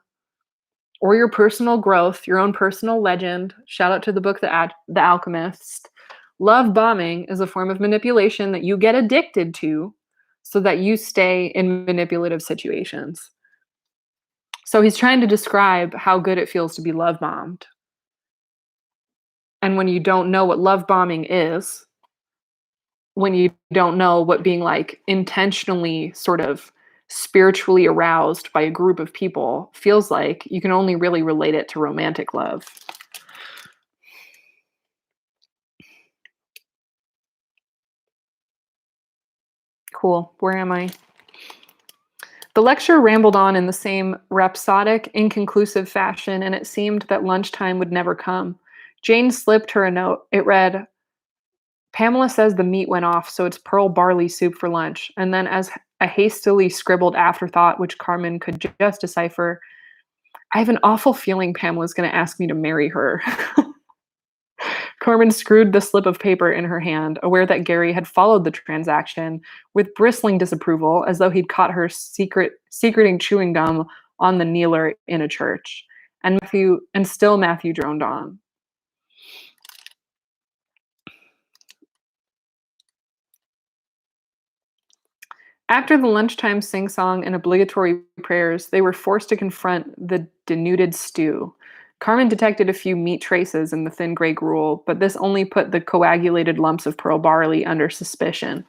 Speaker 1: or your personal growth, your own personal legend. Shout out to the book The Alchemist. Love bombing is a form of manipulation that you get addicted to so that you stay in manipulative situations. So he's trying to describe how good it feels to be love bombed. And when you don't know what love bombing is, when you don't know what being like intentionally sort of spiritually aroused by a group of people feels like, you can only really relate it to romantic love. Cool. Where am I? The lecture rambled on in the same rhapsodic, inconclusive fashion, and it seemed that lunchtime would never come. Jane slipped her a note. It read, Pamela says the meat went off, so it's pearl barley soup for lunch. And then, as a hastily scribbled afterthought, which Carmen could just decipher, I have an awful feeling Pamela's going to ask me to marry her. Carmen screwed the slip of paper in her hand, aware that Gary had followed the transaction with bristling disapproval, as though he'd caught her secreting chewing gum on the kneeler in a church. And still Matthew droned on. After the lunchtime sing-song and obligatory prayers, they were forced to confront the denuded stew. Carmen detected a few meat traces in the thin gray gruel, but this only put the coagulated lumps of pearl barley under suspicion.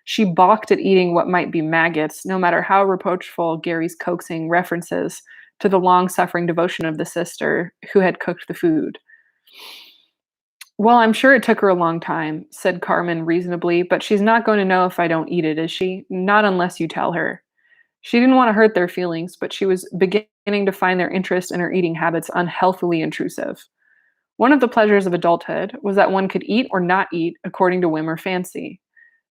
Speaker 1: She balked at eating what might be maggots, no matter how reproachful Gary's coaxing references to the long-suffering devotion of the sister who had cooked the food. Well, I'm sure it took her a long time, said Carmen reasonably, but she's not going to know if I don't eat it, is she? Not unless you tell her. She didn't want to hurt their feelings, but she was beginning to find their interest in her eating habits unhealthily intrusive. One of the pleasures of adulthood was that one could eat or not eat according to whim or fancy.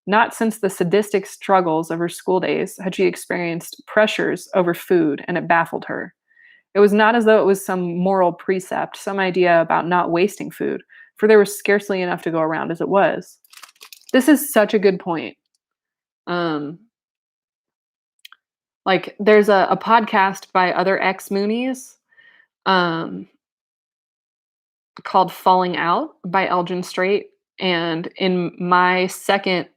Speaker 1: Not since the sadistic struggles of her school days had she experienced pressures over food, and it baffled her. It was not as though it was some moral precept, some idea about not wasting food, for there was scarcely enough to go around as it was. This is such a good point. There's a podcast by other ex-Moonies called Falling Out by Elgin Strait. And in my second,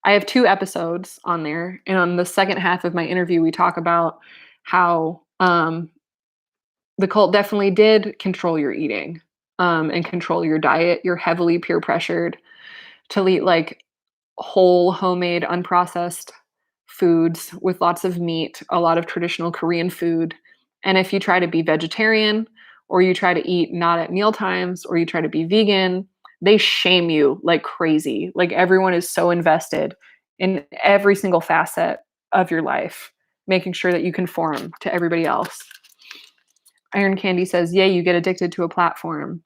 Speaker 1: I have 2 episodes on there. And on the second half of my interview, we talk about how the cult definitely did control your eating and control your diet. You're heavily peer pressured to eat like whole, homemade, unprocessed foods with lots of meat, a lot of traditional Korean food. And if you try to be vegetarian or you try to eat not at meal times or you try to be vegan, they shame you like crazy. Like everyone is so invested in every single facet of your life, making sure that you conform to everybody else. Iron Candy says, yay, you get addicted to a platform.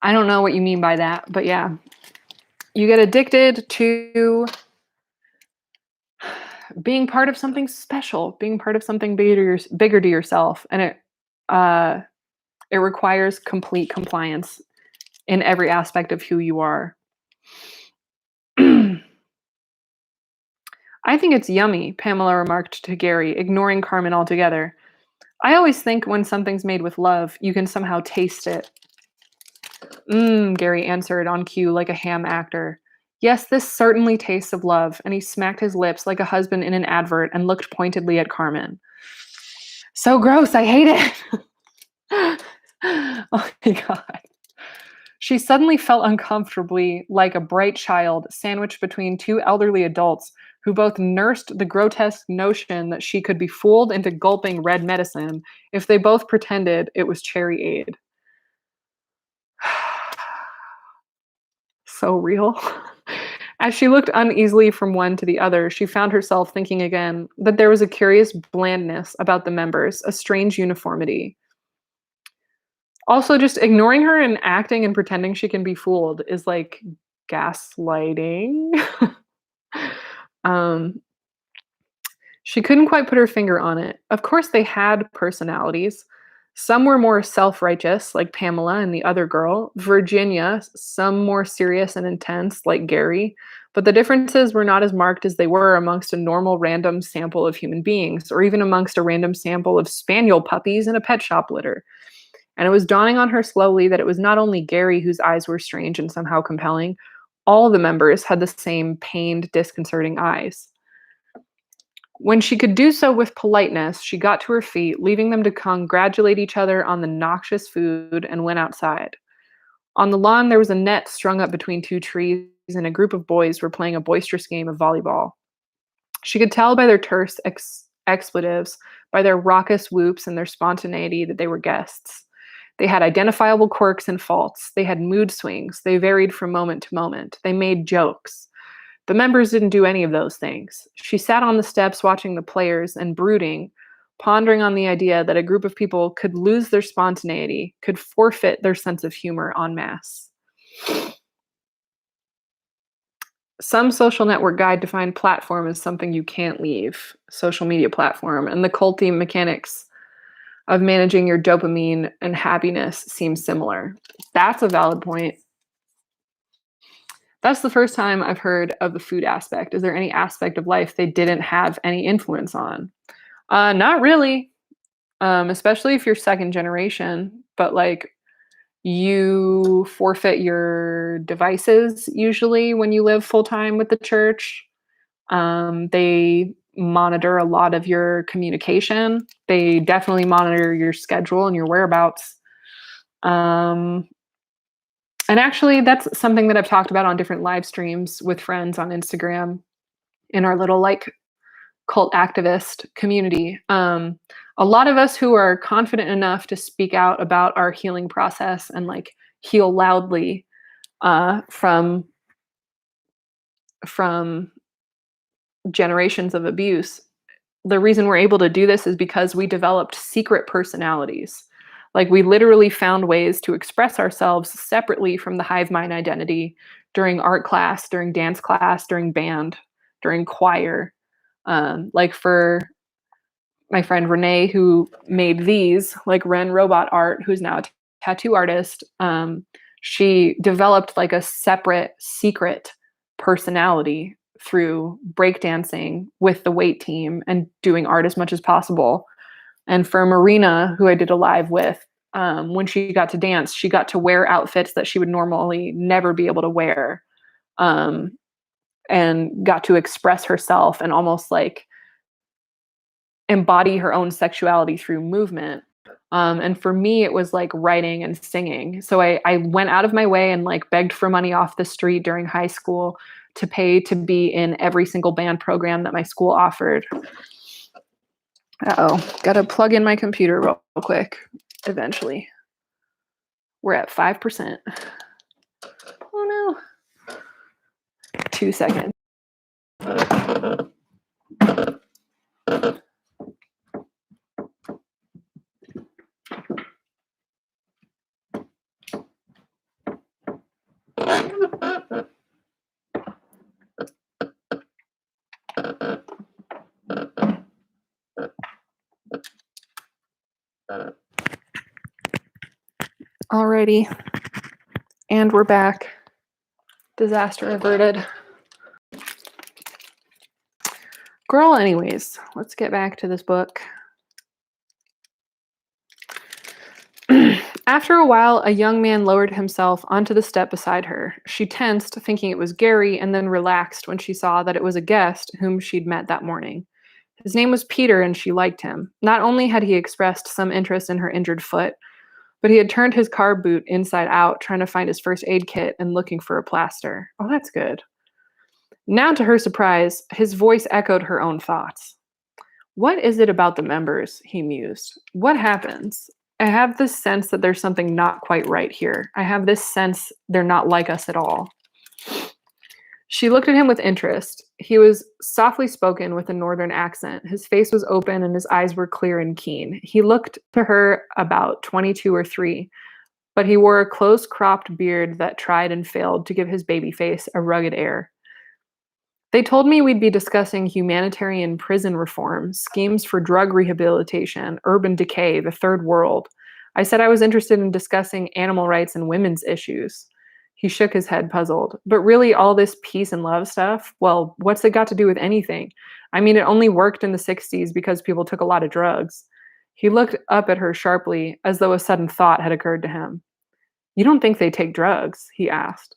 Speaker 1: I don't know what you mean by that, but yeah. You get addicted to being part of something special, being part of something bigger to yourself. And it requires complete compliance in every aspect of who you are. I think it's yummy, Pamela remarked to Gary, ignoring Carmen altogether. I always think when something's made with love, you can somehow taste it. Gary answered on cue like a ham actor. Yes, this certainly tastes of love, and he smacked his lips like a husband in an advert and looked pointedly at Carmen. So gross, I hate it. Oh my God. She suddenly felt uncomfortably like a bright child sandwiched between 2 elderly adults who both nursed the grotesque notion that she could be fooled into gulping red medicine if they both pretended it was cherry aid. So real. As she looked uneasily from one to the other, she found herself thinking again that there was a curious blandness about the members, a strange uniformity. Also, just ignoring her and acting and pretending she can be fooled is like gaslighting. She couldn't quite put her finger on it. Of course, they had personalities. Some were more self-righteous, like Pamela and the other girl. Virginia, some more serious and intense, like Gary. But the differences were not as marked as they were amongst a normal random sample of human beings, or even amongst a random sample of spaniel puppies in a pet shop litter. And it was dawning on her slowly that it was not only Gary whose eyes were strange and somehow compelling. All the members had the same pained, disconcerting eyes. When she could do so with politeness, she got to her feet, leaving them to congratulate each other on the noxious food, and went outside. On the lawn, there was a net strung up between two trees, and a group of boys were playing a boisterous game of volleyball. She could tell by their terse expletives, by their raucous whoops, and their spontaneity that they were guests. They had identifiable quirks and faults. They had mood swings. They varied from moment to moment. They made jokes. The members didn't do any of those things. She sat on the steps watching the players and brooding, pondering on the idea that a group of people could lose their spontaneity, could forfeit their sense of humor en masse. Some social network guide defined platform as something you can't leave, social media platform, and the culty mechanics of managing your dopamine and happiness seem similar. That's a valid point. That's the first time I've heard of the food aspect. Is there any aspect of life they didn't have any influence on? Not really, especially if you're second generation, but like you forfeit your devices usually when you live full time with the church. They monitor a lot of your communication. They definitely monitor your schedule and your whereabouts. And actually, that's something that I've talked about on different live streams with friends on Instagram in our little like cult activist community. A lot of us who are confident enough to speak out about our healing process and like heal loudly from generations of abuse. The reason we're able to do this is because we developed secret personalities. Like we literally found ways to express ourselves separately from the hive mind identity during art class, during dance class, during band, during choir. Like for my friend Renee, who made these, like Ren Robot Art, who's now a tattoo artist, she developed like a separate secret personality through breakdancing with the weight team and doing art as much as possible. And for Marina, who I did a live with, when she got to dance, she got to wear outfits that she would normally never be able to wear, and got to express herself and almost like embody her own sexuality through movement. And for me, it was like writing and singing. So I went out of my way and like begged for money off the street during high school to pay to be in every single band program that my school offered. Gotta plug in my computer real quick. Eventually. We're at 5%. Oh no. 2 seconds. Alrighty. And we're back. Disaster averted. Girl, anyways, let's get back to this book. After a while, a young man lowered himself onto the step beside her. She tensed, thinking it was Gary, and then relaxed when she saw that it was a guest whom she'd met that morning. His name was Peter, and she liked him. Not only had he expressed some interest in her injured foot, but he had turned his car boot inside out, trying to find his first aid kit and looking for a plaster. Oh, that's good. Now, to her surprise, his voice echoed her own thoughts. What is it about the members? He mused. What happens? I have this sense that there's something not quite right here. I have this sense they're not like us at all. She looked at him with interest. He was softly spoken with a northern accent. His face was open and his eyes were clear and keen. He looked to her about 22 or 3, but he wore a close-cropped beard that tried and failed to give his baby face a rugged air. They told me we'd be discussing humanitarian prison reform, schemes for drug rehabilitation, urban decay, the third world. I said I was interested in discussing animal rights and women's issues. He shook his head, puzzled. But really, all this peace and love stuff, well, what's it got to do with anything? I mean, it only worked in the 60s because people took a lot of drugs. He looked up at her sharply, as though a sudden thought had occurred to him. You don't think they take drugs? He asked.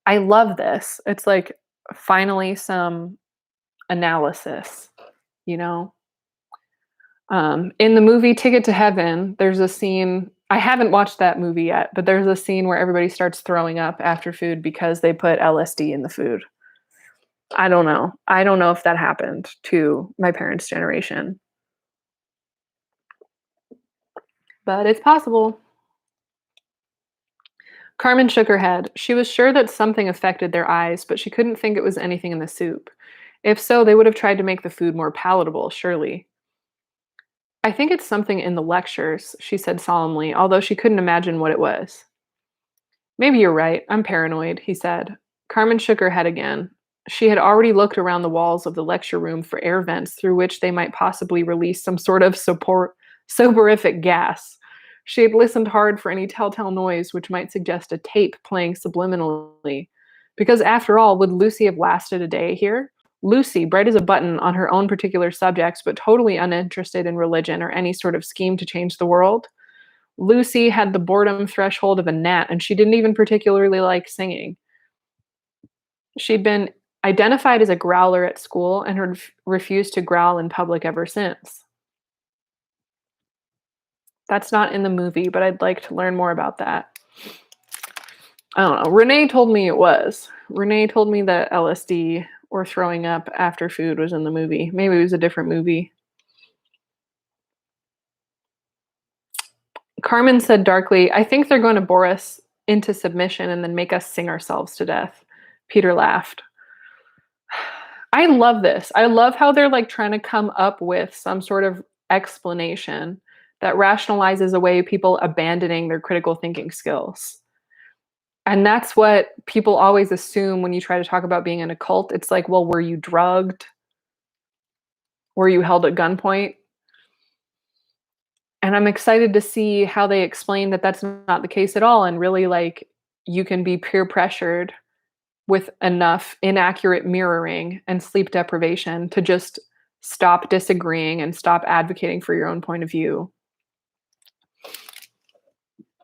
Speaker 1: I love this. It's like finally some analysis, you know? In the movie Ticket to Heaven, there's a scene. I haven't watched that movie yet, but there's a scene where everybody starts throwing up after food because they put LSD in the food. I don't know. I don't know if that happened to my parents' generation, but it's possible. Carmen shook her head. She was sure that something affected their eyes, but she couldn't think it was anything in the soup. If so, they would have tried to make the food more palatable, surely. I think it's something in the lectures, she said solemnly, although she couldn't imagine what it was. Maybe you're right. I'm paranoid, he said. Carmen shook her head again. She had already looked around the walls of the lecture room for air vents through which they might possibly release some sort of soporific gas. She had listened hard for any telltale noise which might suggest a tape playing subliminally. Because after all, would Lucy have lasted a day here? Lucy, bright as a button on her own particular subjects, but totally uninterested in religion or any sort of scheme to change the world? Lucy had the boredom threshold of a gnat, and she didn't even particularly like singing. She'd been identified as a growler at school and had refused to growl in public ever since. That's not in the movie, but I'd like to learn more about that. I don't know. Renee told me it was. Renee told me that LSD or throwing up after food was in the movie. Maybe it was a different movie. Carmen said darkly, I think they're going to bore us into submission and then make us sing ourselves to death. Peter laughed. I love this. I love how they're like trying to come up with some sort of explanation that rationalizes away people abandoning their critical thinking skills. And that's what people always assume when you try to talk about being in a cult. It's like, well, were you drugged? Were you held at gunpoint? And I'm excited to see how they explain that that's not the case at all. And really, like, you can be peer pressured with enough inaccurate mirroring and sleep deprivation to just stop disagreeing and stop advocating for your own point of view.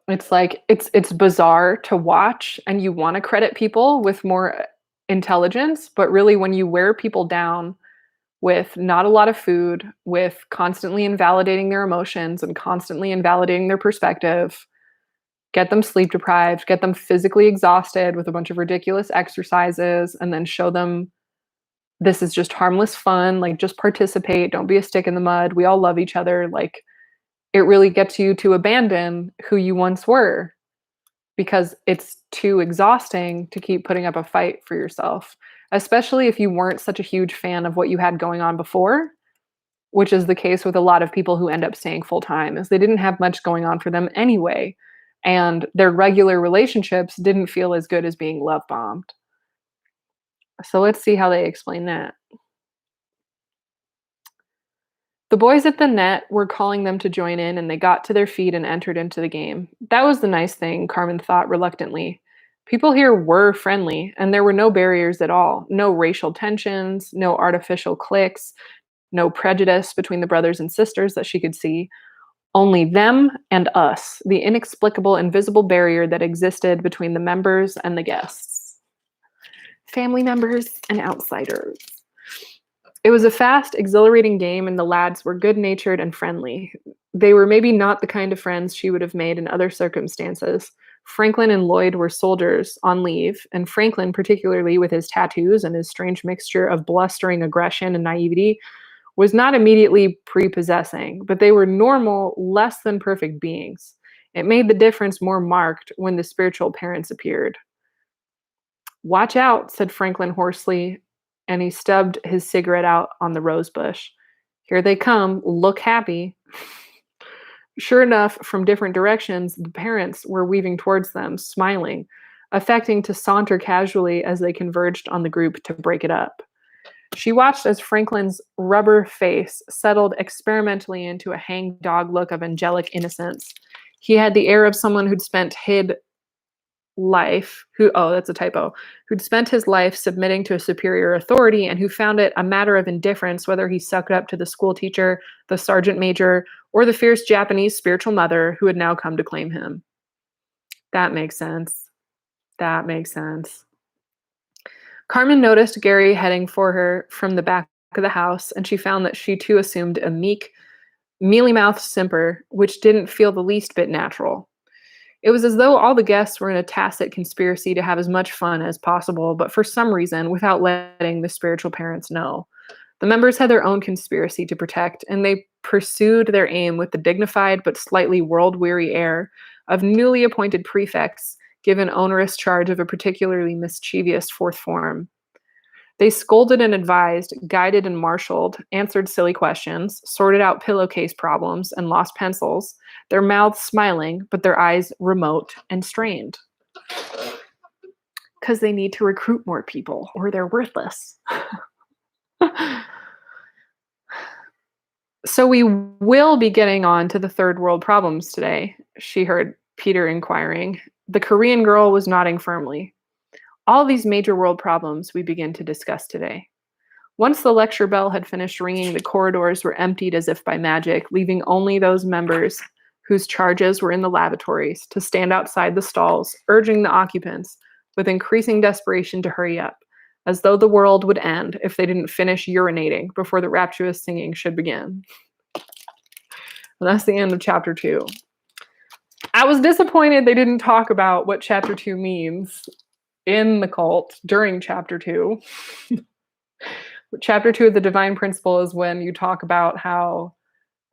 Speaker 1: It's like it's bizarre to watch and you want to credit people with more intelligence, but really when you wear people down with not a lot of food, with constantly invalidating their emotions and constantly invalidating their perspective, get them sleep deprived, get them physically exhausted with a bunch of ridiculous exercises, and then show them this is just harmless fun, like just participate, don't be a stick in the mud. We all love each other. Like it really gets you to abandon who you once were because it's too exhausting to keep putting up a fight for yourself, especially if you weren't such a huge fan of what you had going on before, which is the case with a lot of people who end up staying full time, is they didn't have much going on for them anyway, and their regular relationships didn't feel as good as being love bombed. So let's see how they explain that. The boys at the net were calling them to join in, and they got to their feet and entered into the game. That was the nice thing, Carmen thought reluctantly. People here were friendly, and there were no barriers at all. No racial tensions, no artificial cliques, no prejudice between the brothers and sisters that she could see. Only them and us, the inexplicable, invisible barrier that existed between the members and the guests. Family members and outsiders. It was a fast, exhilarating game, and the lads were good-natured and friendly. They were maybe not the kind of friends she would have made in other circumstances. Franklin and Lloyd were soldiers on leave, and Franklin, particularly with his tattoos and his strange mixture of blustering aggression and naivety, was not immediately prepossessing, but they were normal, less than perfect beings. It made the difference more marked when the spiritual parents appeared. Watch out, said Franklin hoarsely, and he stubbed his cigarette out on the rose bush. Here they come, look happy. Sure enough, from different directions, the parents were weaving towards them, smiling, affecting to saunter casually as they converged on the group to break it up. She watched as Franklin's rubber face settled experimentally into a hang-dog look of angelic innocence. He had the air of someone who'd spent that's a typo, who'd spent his life submitting to a superior authority and who found it a matter of indifference whether he sucked up to the school teacher, the sergeant major, or the fierce Japanese spiritual mother who had now come to claim him. That makes sense. That makes sense. Carmen noticed Gary heading for her from the back of the house, and she found that she too assumed a meek, mealy-mouthed simper, which didn't feel the least bit natural. It was as though all the guests were in a tacit conspiracy to have as much fun as possible, but for some reason, without letting the spiritual parents know. The members had their own conspiracy to protect, and they pursued their aim with the dignified but slightly world-weary air of newly appointed prefects given onerous charge of a particularly mischievous fourth form. They scolded and advised, guided and marshaled, answered silly questions, sorted out pillowcase problems, and lost pencils, their mouths smiling, but their eyes remote and strained. Because they need to recruit more people, or they're worthless. So we will be getting on to the third world problems today, she heard Peter inquiring. The Korean girl was nodding firmly. All these major world problems we begin to discuss today. Once the lecture bell had finished ringing, the corridors were emptied as if by magic, leaving only those members whose charges were in the lavatories to stand outside the stalls, urging the occupants with increasing desperation to hurry up, as though the world would end if they didn't finish urinating before the rapturous singing should begin. And that's the end of chapter 2. I was disappointed they didn't talk about what chapter 2 means in the cult during chapter 2. Chapter 2 of the Divine Principle is when you talk about how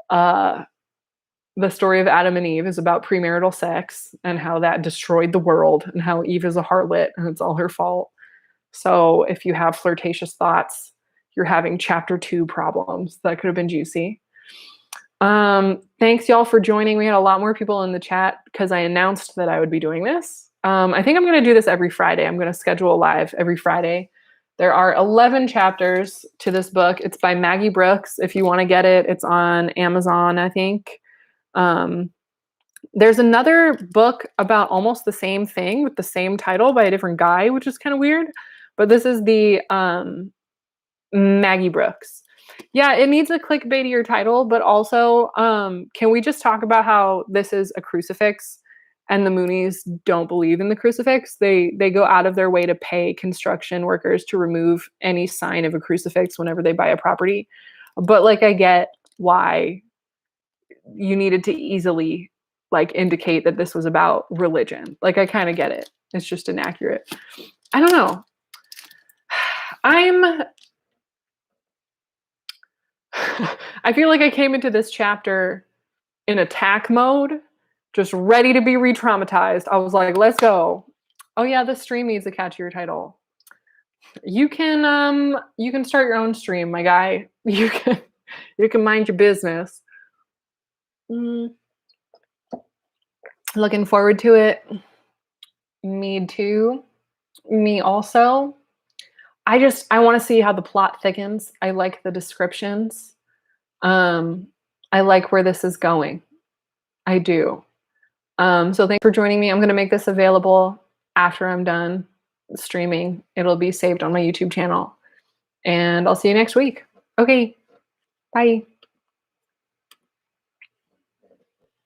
Speaker 1: the story of Adam and Eve is about premarital sex and how that destroyed the world and how Eve is a harlot and it's all her fault. So if you have flirtatious thoughts, you're having chapter 2 problems. That could have been juicy. Thanks y'all for joining. We had a lot more people in the chat because I announced that I would be doing this. I think I'm going to do this every Friday. I'm going to schedule a live every Friday. There are 11 chapters to this book. It's by Maggie Brooks. If you want to get it, it's on Amazon, I think. There's another book about almost the same thing with the same title by a different guy, which is kind of weird. But this is the Maggie Brooks. Yeah, it needs a clickbaitier title, but also, can we just talk about how this is a crucifix and the Moonies don't believe in the crucifix? They go out of their way to pay construction workers to remove any sign of a crucifix whenever they buy a property. But like, I get why you needed to easily like indicate that this was about religion. Like, I kind of get it. It's just inaccurate. I don't know. I feel like I came into this chapter in attack mode, just ready to be re-traumatized. I was like, let's go. Oh yeah, this stream needs a catchier title. You can start your own stream, my guy. You can mind your business. Looking forward to it. Me too. Me also. I want to see how the plot thickens. I like the descriptions. I like where this is going. I do. So thanks for joining me. I'm going to make this available after I'm done streaming. It'll be saved on my YouTube channel. And I'll see you next week. Okay. Bye.